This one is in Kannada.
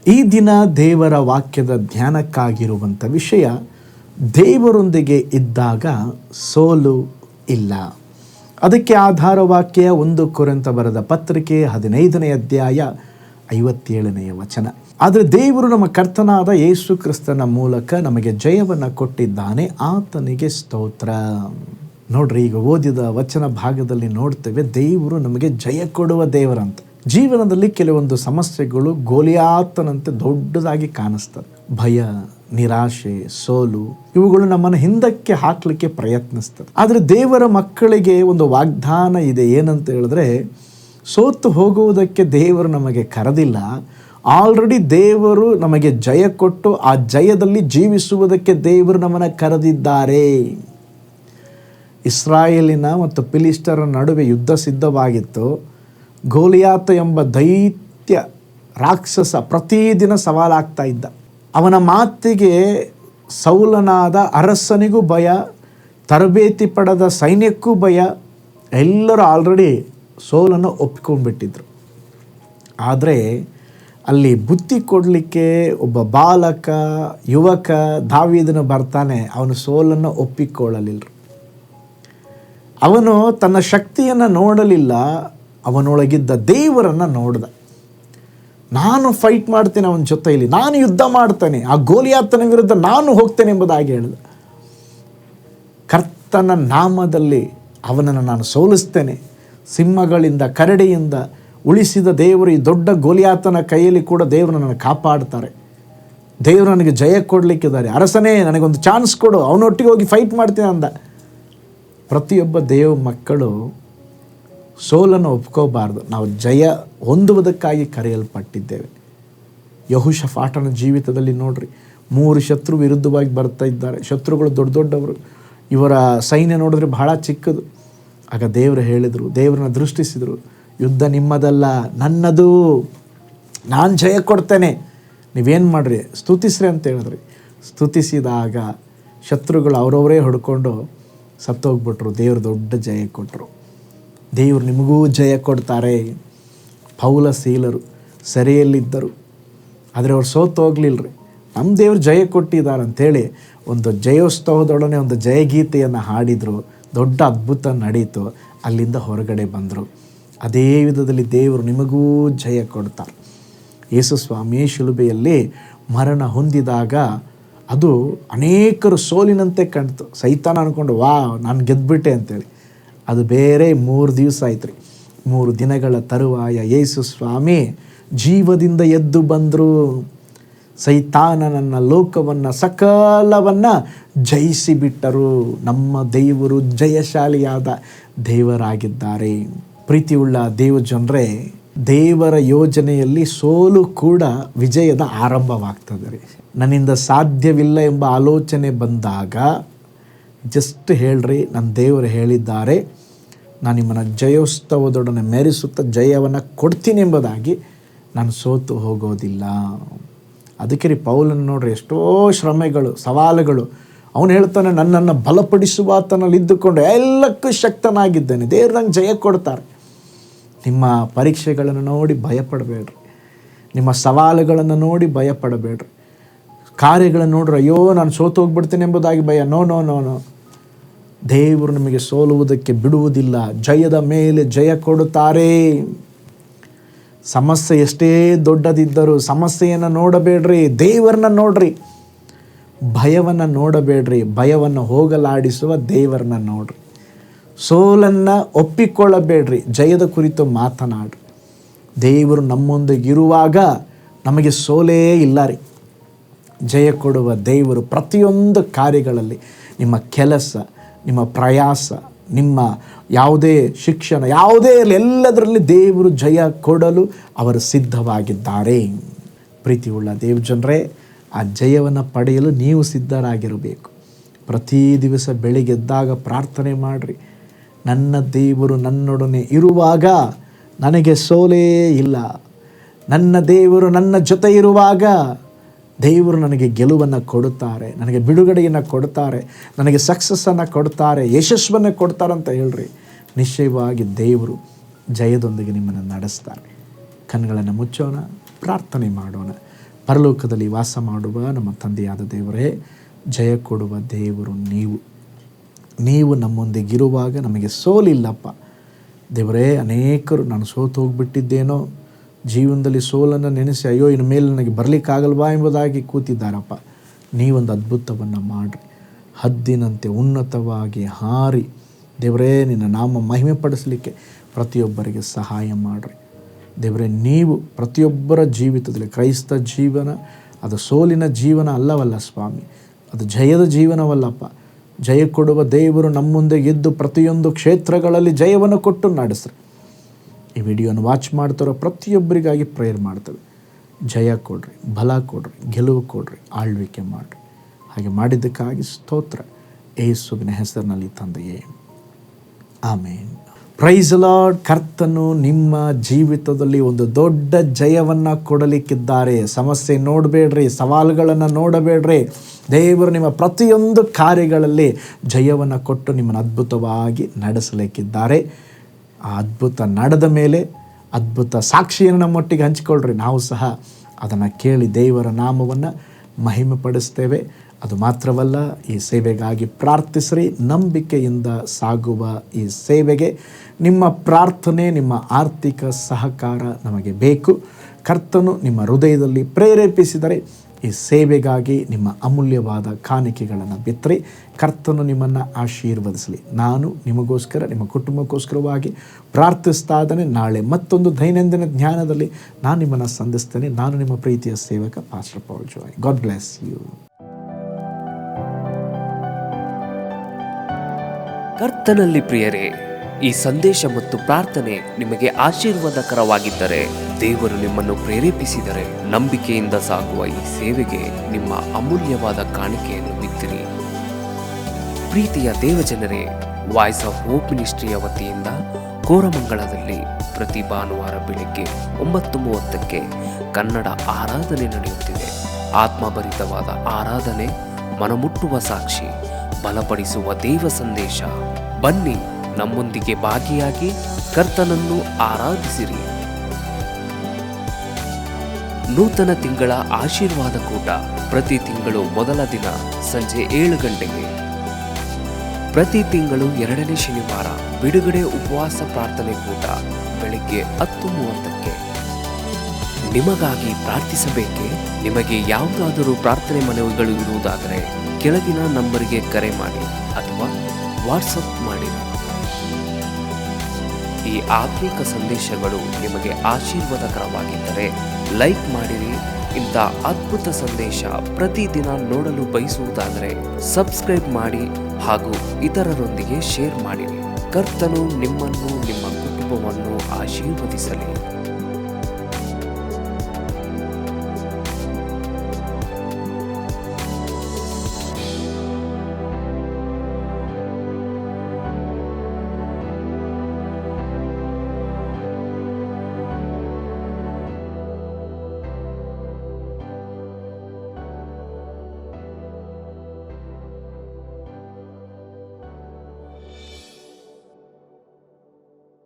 ಈ ದಿನ ದೇವರ ವಾಕ್ಯದ ಧ್ಯಾನಕ್ಕಾಗಿರುವಂಥ ವಿಷಯ, ದೇವರೊಂದಿಗೆ ಇದ್ದಾಗ ಸೋಲು ಇಲ್ಲ. ಅದಕ್ಕೆ ಆಧಾರ ವಾಕ್ಯ 1 ಕೊರಿಂಥ ಬರೆದ ಪತ್ರಿಕೆ 15ನೇ ಅಧ್ಯಾಯ 57ನೇ ವಚನ. ಆದರೆ ದೇವರು ನಮ್ಮ ಕರ್ತನಾದ ಯೇಸು ಕ್ರಿಸ್ತನ ಮೂಲಕ ನಮಗೆ ಜಯವನ್ನು ಕೊಟ್ಟಿದ್ದಾನೆ, ಆತನಿಗೆ ಸ್ತೋತ್ರ. ನೋಡ್ರಿ, ಈಗ ಓದಿದ ವಚನ ಭಾಗದಲ್ಲಿ ನೋಡ್ತೇವೆ, ದೇವರು ನಮಗೆ ಜಯ ಕೊಡುವ ದೇವರಂತ. ಜೀವನದಲ್ಲಿ ಕೆಲವೊಂದು ಸಮಸ್ಯೆಗಳು ಗೋಲಿಯಾತನಂತೆ ದೊಡ್ಡದಾಗಿ ಕಾಣಿಸ್ತದೆ. ಭಯ, ನಿರಾಶೆ, ಸೋಲು ಇವುಗಳು ನಮ್ಮನ್ನು ಹಿಂದಕ್ಕೆ ಹಾಕಲಿಕ್ಕೆ ಪ್ರಯತ್ನಿಸ್ತದೆ. ಆದರೆ ದೇವರ ಮಕ್ಕಳಿಗೆ ಒಂದು ವಾಗ್ದಾನ ಇದೆ. ಏನಂತ ಹೇಳಿದ್ರೆ, ಸೋತು ಹೋಗುವುದಕ್ಕೆ ದೇವರು ನಮಗೆ ಕರೆದಿಲ್ಲ. ಆಲ್ರೆಡಿ ದೇವರು ನಮಗೆ ಜಯ ಕೊಟ್ಟು ಆ ಜಯದಲ್ಲಿ ಜೀವಿಸುವುದಕ್ಕೆ ದೇವರು ನಮ್ಮನ್ನು ಕರೆದಿದ್ದಾರೆ. ಇಸ್ರಾಯೇಲಿನ ಮತ್ತು ಫಿಲಿಸ್ಟರ ನಡುವೆ ಯುದ್ಧ ಸಿದ್ಧವಾಗಿತ್ತು. ಗೋಲಿಯಾತ ಎಂಬ ದೈತ್ಯ ರಾಕ್ಷಸ ಪ್ರತಿದಿನ ಸವಾಲಾಗ್ತಾ ಇದ್ದ. ಅವನ ಮಾತಿಗೆ ಸೌಲನಾದ ಅರಸನಿಗೂ ಭಯ, ತರಬೇತಿ ಪಡೆದ ಸೈನ್ಯಕ್ಕೂ ಭಯ. ಎಲ್ಲರೂ ಆಲ್ರೆಡಿ ಸೋಲನ್ನು ಒಪ್ಪಿಕೊಂಡ್ಬಿಟ್ಟಿದ್ರು. ಆದರೆ ಅಲ್ಲಿ ಬುದ್ಧಿ ಕೊಡಲಿಕ್ಕೆ ಒಬ್ಬ ಬಾಲಕ, ಯುವಕ ದಾವೀದನು ಬರ್ತಾನೆ. ಅವನು ಸೋಲನ್ನು ಒಪ್ಪಿಕೊಳ್ಳಲಿಲ್ಲ. ಅವನು ತನ್ನ ಶಕ್ತಿಯನ್ನು ನೋಡಲಿಲ್ಲ, ಅವನೊಳಗಿದ್ದ ದೇವರನ್ನು ನೋಡ್ದ. ನಾನು ಫೈಟ್ ಮಾಡ್ತೇನೆ ಅವನ ಜೊತೆಯಲ್ಲಿ, ನಾನು ಯುದ್ಧ ಮಾಡ್ತೇನೆ, ಆ ಗೋಲಿಯಾತನ ವಿರುದ್ಧ ನಾನು ಹೋಗ್ತೇನೆ ಎಂಬುದಾಗಿ ಹೇಳಿದ. ಕರ್ತನ ನಾಮದಲ್ಲಿ ಅವನನ್ನು ನಾನು ಸೋಲಿಸ್ತೇನೆ. ಸಿಂಹಗಳಿಂದ, ಕರಡಿಯಿಂದ ಉಳಿಸಿದ ದೇವರು ಈ ದೊಡ್ಡ ಗೋಲಿಯಾತನ ಕೈಯಲ್ಲಿ ಕೂಡ ದೇವರು ನನ್ನನ್ನು ಕಾಪಾಡ್ತಾರೆ. ದೇವರು ನನಗೆ ಜಯ ಕೊಡಲಿಕ್ಕಿದ್ದಾರೆ. ಅರಸನೇ, ನನಗೊಂದು ಚಾನ್ಸ್ ಕೊಡು, ಅವನೊಟ್ಟಿಗೆ ಹೋಗಿ ಫೈಟ್ ಮಾಡ್ತೀನಿ ಅಂದ. ಪ್ರತಿಯೊಬ್ಬ ದೇವ ಮಕ್ಕಳು ಸೋಲನ್ನು ಒಪ್ಕೋಬಾರ್ದು. ನಾವು ಜಯ ಹೊಂದುವುದಕ್ಕಾಗಿ ಕರೆಯಲ್ಪಟ್ಟಿದ್ದೇವೆ. ಯೆಹೋಷಾಫಾಟನ ಜೀವಿತದಲ್ಲಿ ನೋಡ್ರಿ, 3 ಶತ್ರು ವಿರುದ್ಧವಾಗಿ ಬರ್ತಾ ಇದ್ದಾರೆ. ಶತ್ರುಗಳು ದೊಡ್ಡ ದೊಡ್ಡವರು, ಇವರ ಸೈನ್ಯ ನೋಡಿದ್ರೆ ಬಹಳ ಚಿಕ್ಕದು. ಆಗ ದೇವರು ಹೇಳಿದರು, ದೇವರನ್ನ ದೃಷ್ಟಿಸಿದರು, ಯುದ್ಧ ನಿಮ್ಮದಲ್ಲ, ನನ್ನದು, ನಾನು ಜಯ ಕೊಡ್ತೇನೆ, ನೀವೇನು ಮಾಡಿರಿ, ಸ್ತುತಿಸ್ರಿ ಅಂತ ಹೇಳಿದ್ರಿ. ಸ್ತುತಿಸಿದಾಗ ಶತ್ರುಗಳು ಅವರವರೇ ಹೊಡ್ಕೊಂಡು ಸತ್ತೋಗ್ಬಿಟ್ರು. ದೇವರು ದೊಡ್ಡ ಜಯ ಕೊಟ್ಟರು. ದೇವರು ನಿಮಗೂ ಜಯ ಕೊಡ್ತಾರೆ. ಪೌಲ ಸೀಲರು ಸೆರೆಯಲ್ಲಿದ್ದರು, ಆದರೆ ಅವ್ರು ಸೋತು ಹೋಗ್ಲಿಲ್ಲರಿ. ನಮ್ಮ ದೇವರು ಜಯ ಕೊಟ್ಟಿದ್ದಾರೆ ಅಂಥೇಳಿ ಒಂದು ಜಯೋತ್ಸವದೊಡನೆ ಒಂದು ಜಯಗೀತೆಯನ್ನು ಹಾಡಿದರು. ದೊಡ್ಡ ಅದ್ಭುತ ನಡೀತು. ಅಲ್ಲಿಂದ ಹೊರಗಡೆ ಬಂದರು. ಅದೇ ವಿಧದಲ್ಲಿ ದೇವರು ನಿಮಗೂ ಜಯ ಕೊಡ್ತಾರೆ. ಯೇಸು ಸ್ವಾಮಿ ಶಿಲುಬೆಯಲ್ಲಿ ಮರಣ ಹೊಂದಿದಾಗ ಅದು ಅನೇಕರು ಸೋಲಿನಂತೆ ಕಾಣ್ತು. ಸೈತಾನ ಅಂದ್ಕೊಂಡು, ನಾನು ಗೆದ್ದುಬಿಟ್ಟೆ ಅಂತೇಳಿ. ಅದು ಬೇರೆ 3 ದಿವಸ ಆಯ್ತು ರೀ. 3 ದಿನಗಳ ತರುವಾಯ ಯೇಸು ಸ್ವಾಮಿ ಜೀವದಿಂದ ಎದ್ದು ಬಂದರು. ಸೈತಾನನನ್ನು, ಲೋಕವನ್ನು, ಸಕಲವನ್ನು ಜಯಿಸಿಬಿಟ್ಟರು. ನಮ್ಮ ದೇವರು ಜಯಶಾಲಿಯಾದ ದೇವರಾಗಿದ್ದಾರೆ. ಪ್ರೀತಿಯುಳ್ಳ ದೇವ ಜನರೇ, ದೇವರ ಯೋಜನೆಯಲ್ಲಿ ಸೋಲು ಕೂಡ ವಿಜಯದ ಆರಂಭವಾಗ್ತದೆ ರೀ. ನನ್ನಿಂದ ಸಾಧ್ಯವಿಲ್ಲ ಎಂಬ ಆಲೋಚನೆ ಬಂದಾಗ ಜಸ್ಟ್ ಹೇಳ್ರಿ, ನನ್ನ ದೇವರು ಹೇಳಿದ್ದಾರೆ, ನಾನು ನಿಮ್ಮನ್ನು ಜಯೋತ್ಸವದೊಡನೆ ಮೆರೆಸುತ್ತಾ ಜಯವನ್ನು ಕೊಡ್ತೀನಿ ಎಂಬುದಾಗಿ ನಾನು ಸೋತು ಹೋಗೋದಿಲ್ಲ. ಅದಕ್ಕೆ ರೀ ಪೌಲನ್ನು ನೋಡ್ರಿ, ಎಷ್ಟೋ ಶ್ರಮೆಗಳು, ಸವಾಲುಗಳು. ಅವನು ಹೇಳ್ತಾನೆ, ನನ್ನನ್ನು ಬಲಪಡಿಸುವ ಆತನಲ್ಲಿ ಇದ್ದುಕೊಂಡು ಎಲ್ಲಕ್ಕೂ ಶಕ್ತನಾಗಿದ್ದೇನೆ. ದೇವರು ನಂಗೆ ಜಯ ಕೊಡ್ತಾರೆ. ನಿಮ್ಮ ಪರೀಕ್ಷೆಗಳನ್ನು ನೋಡಿ ಭಯಪಡಬೇಡ್ರಿ. ನಿಮ್ಮ ಸವಾಲುಗಳನ್ನು ನೋಡಿ ಭಯಪಡಬೇಡ್ರಿ. ಕಾರ್ಯಗಳನ್ನು ನೋಡ್ರಿ, ಅಯ್ಯೋ ನಾನು ಸೋತು ಹೋಗ್ಬಿಡ್ತೇನೆ ಎಂಬುದಾಗಿ ಭಯ. ನೋ ನೋ ನೋ ನೋ ದೇವರು ನಿಮಗೆ ಸೋಲುವುದಕ್ಕೆ ಬಿಡುವುದಿಲ್ಲ. ಜಯದ ಮೇಲೆ ಜಯ ಕೊಡುತ್ತಾರೆ. ಸಮಸ್ಯೆ ಎಷ್ಟೇ ದೊಡ್ಡದಿದ್ದರೂ ಸಮಸ್ಯೆಯನ್ನು ನೋಡಬೇಡ್ರಿ, ದೇವರನ್ನ ನೋಡ್ರಿ. ಭಯವನ್ನು ನೋಡಬೇಡ್ರಿ, ಭಯವನ್ನು ಹೋಗಲಾಡಿಸುವ ದೇವರನ್ನ ನೋಡ್ರಿ. ಸೋಲನ್ನು ಒಪ್ಪಿಕೊಳ್ಳಬೇಡ್ರಿ, ಜಯದ ಕುರಿತು ಮಾತನಾಡ್ರಿ. ದೇವರು ನಮ್ಮೊಂದಿಗಿರುವಾಗ ನಮಗೆ ಸೋಲೇ ಇಲ್ಲ ರೀ. ಜಯ ಕೊಡುವ ದೇವರು ಪ್ರತಿಯೊಂದು ಕಾರ್ಯಗಳಲ್ಲಿ, ನಿಮ್ಮ ಕೆಲಸ, ನಿಮ್ಮ ಪ್ರಯಾಸ, ನಿಮ್ಮ ಯಾವುದೇ ಶಿಕ್ಷಣ, ಯಾವುದೇ ಎಲ್ಲದರಲ್ಲಿ ದೇವರು ಜಯ ಕೊಡಲು ಅವರು ಸಿದ್ಧವಾಗಿದ್ದಾರೆ. ಪ್ರೀತಿಯುಳ್ಳ ದೇವ ಜನರೇ, ಆ ಜಯವನ್ನು ಪಡೆಯಲು ನೀವು ಸಿದ್ಧರಾಗಿರಬೇಕು. ಪ್ರತಿ ದಿವಸ ಬೆಳಿಗ್ಗೆದ್ದಾಗ ಪ್ರಾರ್ಥನೆ ಮಾಡಿರಿ, ನನ್ನ ದೇವರು ನನ್ನೊಡನೆ ಇರುವಾಗ ನನಗೆ ಸೋಲೇ ಇಲ್ಲ. ನನ್ನ ದೇವರು ನನ್ನ ಜೊತೆ ಇರುವಾಗ ದೇವರು ನನಗೆ ಗೆಲುವನ್ನು ಕೊಡುತ್ತಾರೆ, ನನಗೆ ಬಿಡುಗಡೆಯನ್ನು ಕೊಡ್ತಾರೆ, ನನಗೆ ಸಕ್ಸಸ್ಸನ್ನು ಕೊಡ್ತಾರೆ, ಯಶಸ್ಸನ್ನು ಕೊಡ್ತಾರೆ ಅಂತ ಹೇಳ್ರಿ. ನಿಶ್ಚಯವಾಗಿ ದೇವರು ಜಯದೊಂದಿಗೆ ನಿಮ್ಮನ್ನು ನಡೆಸ್ತಾರೆ. ಕಣ್ಣುಗಳನ್ನು ಮುಚ್ಚೋಣ, ಪ್ರಾರ್ಥನೆ ಮಾಡೋಣ. ಪರಲೋಕದಲ್ಲಿ ವಾಸ ಮಾಡುವ ನಮ್ಮ ತಂದೆಯಾದ ದೇವರೇ, ಜಯ ಕೊಡುವ ದೇವರು ನೀವು ನಮ್ಮೊಂದಿಗಿರುವಾಗ ನಮಗೆ ಸೋಲಿಲ್ಲಪ್ಪ ದೇವರೇ. ಅನೇಕರು ನಾನು ಸೋತು ಹೋಗಿಬಿಟ್ಟಿದ್ದೇನೋ, ಜೀವನದಲ್ಲಿ ಸೋಲನ್ನು ನೆನೆಸಿ ಅಯ್ಯೋ ಇನ್ನು ಮೇಲೆ ನನಗೆ ಬರಲಿಕ್ಕಾಗಲ್ವಾ ಎಂಬುದಾಗಿ ಕೂತಿದ್ದಾರಪ್ಪ. ನೀವೊಂದು ಅದ್ಭುತವನ್ನು ಮಾಡಿರಿ, ಹದ್ದಿನಂತೆ ಉನ್ನತವಾಗಿ ಹಾರಿ ದೇವರೇ ನಿನ್ನ ನಾಮ ಮಹಿಮೆ ಪಡಿಸಲಿಕ್ಕೆ ಪ್ರತಿಯೊಬ್ಬರಿಗೆ ಸಹಾಯ ಮಾಡಿರಿ ದೇವರೇ. ನೀವು ಪ್ರತಿಯೊಬ್ಬರ ಜೀವಿತದಲ್ಲಿ, ಕ್ರೈಸ್ತ ಜೀವನ ಅದು ಸೋಲಿನ ಜೀವನ ಅಲ್ಲವಲ್ಲ ಸ್ವಾಮಿ, ಅದು ಜಯದ ಜೀವನವಲ್ಲಪ್ಪ. ಜಯ ಕೊಡುವ ದೇವರು ನಮ್ಮ ಮುಂದೆ ಇದ್ದು ಪ್ರತಿಯೊಂದು ಕ್ಷೇತ್ರಗಳಲ್ಲಿ ಜಯವನ್ನು ಕೊಟ್ಟು ನಡೆಸ್ರಿ. ಈ ವಿಡಿಯೋನ ವಾಚ್ ಮಾಡ್ತಾರೋ ಪ್ರತಿಯೊಬ್ಬರಿಗಾಗಿ ಪ್ರೇಯರ್ ಮಾಡ್ತೇವೆ. ಜಯ ಕೊಡ್ರಿ, ಬಲ ಕೊಡ್ರಿ, ಗೆಲುವು ಕೊಡ್ರಿ, ಆಳ್ವಿಕೆ ಮಾಡಿರಿ. ಹಾಗೆ ಮಾಡಿದ್ದಕ್ಕಾಗಿ ಸ್ತೋತ್ರ, ಯೇಸುವಿನ ಹೆಸರಿನಲ್ಲಿ ತಂದೆಯೇ, ಆಮೇನ್. Price lord. ಕರ್ತನು ನಿಮ್ಮ ಜೀವಿತದಲ್ಲಿ ಒಂದು ದೊಡ್ಡ ಜಯವನ್ನು ಕೊಡಲಿಕ್ಕಿದ್ದಾರೆ. ಸಮಸ್ಯೆ ನೋಡಬೇಡ್ರಿ, ಸವಾಲುಗಳನ್ನು ನೋಡಬೇಡ್ರಿ. ದೇವರು ನಿಮ್ಮ ಪ್ರತಿಯೊಂದು ಕಾರ್ಯಗಳಲ್ಲಿ ಜಯವನ್ನು ಕೊಟ್ಟು ನಿಮ್ಮನ್ನು ಅದ್ಭುತವಾಗಿ ನಡೆಸಲಿಕ್ಕಿದ್ದಾರೆ. ಆ ಅದ್ಭುತ ನಡೆದ ಮೇಲೆ ಅದ್ಭುತ ಸಾಕ್ಷಿಯನ್ನು ನಮ್ಮೊಟ್ಟಿಗೆ ಹಂಚಿಕೊಳ್ಳ್ರಿ. ನಾವು ಸಹ ಅದನ್ನು ಕೇಳಿ ದೇವರ ನಾಮವನ್ನು ಮಹಿಮೆ ಪಡಿಸ್ತೇವೆ. ಅದು ಮಾತ್ರವಲ್ಲ, ಈ ಸೇವೆಗಾಗಿ ಪ್ರಾರ್ಥಿಸ್ರಿ. ನಂಬಿಕೆಯಿಂದ ಸಾಗುವ ಈ ಸೇವೆಗೆ ನಿಮ್ಮ ಪ್ರಾರ್ಥನೆ, ನಿಮ್ಮ ಆರ್ಥಿಕ ಸಹಕಾರ ನಮಗೆ ಬೇಕು. ಕರ್ತನು ನಿಮ್ಮ ಹೃದಯದಲ್ಲಿ ಪ್ರೇರೇಪಿಸಿದರೆ ಈ ಸೇವೆಗಾಗಿ ನಿಮ್ಮ ಅಮೂಲ್ಯವಾದ ಕಾಣಿಕೆಗಳನ್ನು ಬಿತ್ತರಿ. ಕರ್ತನು ನಿಮ್ಮನ್ನು ಆಶೀರ್ವದಿಸಲಿ. ನಾನು ನಿಮಗೋಸ್ಕರ, ನಿಮ್ಮ ಕುಟುಂಬಕ್ಕೋಸ್ಕರವಾಗಿ ಪ್ರಾರ್ಥಿಸ್ತಾ ಇದ್ದೇನೆ. ನಾಳೆ ಮತ್ತೊಂದು ದೈನಂದಿನ ಜ್ಞಾನದಲ್ಲಿ ನಾನು ನಿಮ್ಮನ್ನು ಸಂಧಿಸ್ತೇನೆ. ನಾನು ನಿಮ್ಮ ಪ್ರೀತಿಯ ಸೇವಕ pastor Paul Joy. God bless you. ಕರ್ತನಲ್ಲಿ ಪ್ರಿಯರೇ, ಈ ಸಂದೇಶ ಮತ್ತು ಪ್ರಾರ್ಥನೆ ನಿಮಗೆ ಆಶೀರ್ವಾದಕರವಾಗಿದ್ದರೆ, ದೇವರು ನಿಮ್ಮನ್ನು ಪ್ರೇರೇಪಿಸಿದರೆ, ನಂಬಿಕೆಯಿಂದ ಸಾಗುವ ಈ ಸೇವೆಗೆ ನಿಮ್ಮ ಅಮೂಲ್ಯವಾದ ಕಾಣಿಕೆಯನ್ನು ಬಿತ್ತಿರಿ. ಪ್ರೀತಿಯ ದೇವಜನರೇ, ವಾಯ್ಸ್ ಆಫ್ ಹೋಪ್ ಮಿನಿಸ್ಟ್ರಿಯ ವತಿಯಿಂದ ಕೋರಮಂಗಲದಲ್ಲಿ ಪ್ರತಿ ಭಾನುವಾರ ಬೆಳಿಗ್ಗೆ 9:30ಕ್ಕೆ ಕನ್ನಡ ಆರಾಧನೆ ನಡೆಯುತ್ತಿದೆ. ಆತ್ಮಭರಿತವಾದ ಆರಾಧನೆ, ಮನಮುಟ್ಟುವ ಸಾಕ್ಷಿ, ಬಲಪಡಿಸುವ ದೇವ ಸಂದೇಶ. ಬನ್ನಿ, ನಮ್ಮೊಂದಿಗೆ ಭಾಗಿಯಾಗಿ ಕರ್ತನನ್ನು ಆರಾಧಿಸಿರಿ. ನೂತನ ತಿಂಗಳ ಆಶೀರ್ವಾದ ಕೂಟ ಪ್ರತಿ ತಿಂಗಳು ಮೊದಲ ದಿನ ಸಂಜೆ 7 ಗಂಟೆಗೆ. ಪ್ರತಿ ತಿಂಗಳು 2ನೇ ಶನಿವಾರ ಬಿಡುಗಡೆ ಉಪವಾಸ ಪ್ರಾರ್ಥನೆ ಕೂಟ ಬೆಳಿಗ್ಗೆ 10:30ಕ್ಕೆ. ನಿಮಗಾಗಿ ಪ್ರಾರ್ಥಿಸಬೇಕೆ? ನಿಮಗೆ ಯಾವುದಾದರೂ ಪ್ರಾರ್ಥನೆ ಮನವಿಗಳು ಇರುವುದಾದರೆ ಕೆಳಗಿನ ನಂಬರಿಗೆ ಕರೆ ಮಾಡಿ ಅಥವಾ ವಾಟ್ಸಪ್ ಮಾಡಿ. ಈ ಆತ್ಮಿಕ ಸಂದೇಶಗಳು ನಿಮಗೆ ಆಶೀರ್ವಾದಕರವಾಗಿದ್ದರೆ ಲೈಕ್ ಮಾಡಿರಿ. ಇಂಥ ಅದ್ಭುತ ಸಂದೇಶ ಪ್ರತಿದಿನ ನೋಡಲು ಬಯಸುವುದಾದರೆ ಸಬ್ಸ್ಕ್ರೈಬ್ ಮಾಡಿ ಹಾಗೂ ಇತರರೊಂದಿಗೆ ಶೇರ್ ಮಾಡಿರಿ. ಕರ್ತನು ನಿಮ್ಮನ್ನು, ನಿಮ್ಮ ಕುಟುಂಬವನ್ನು ಆಶೀರ್ವದಿಸಲಿ.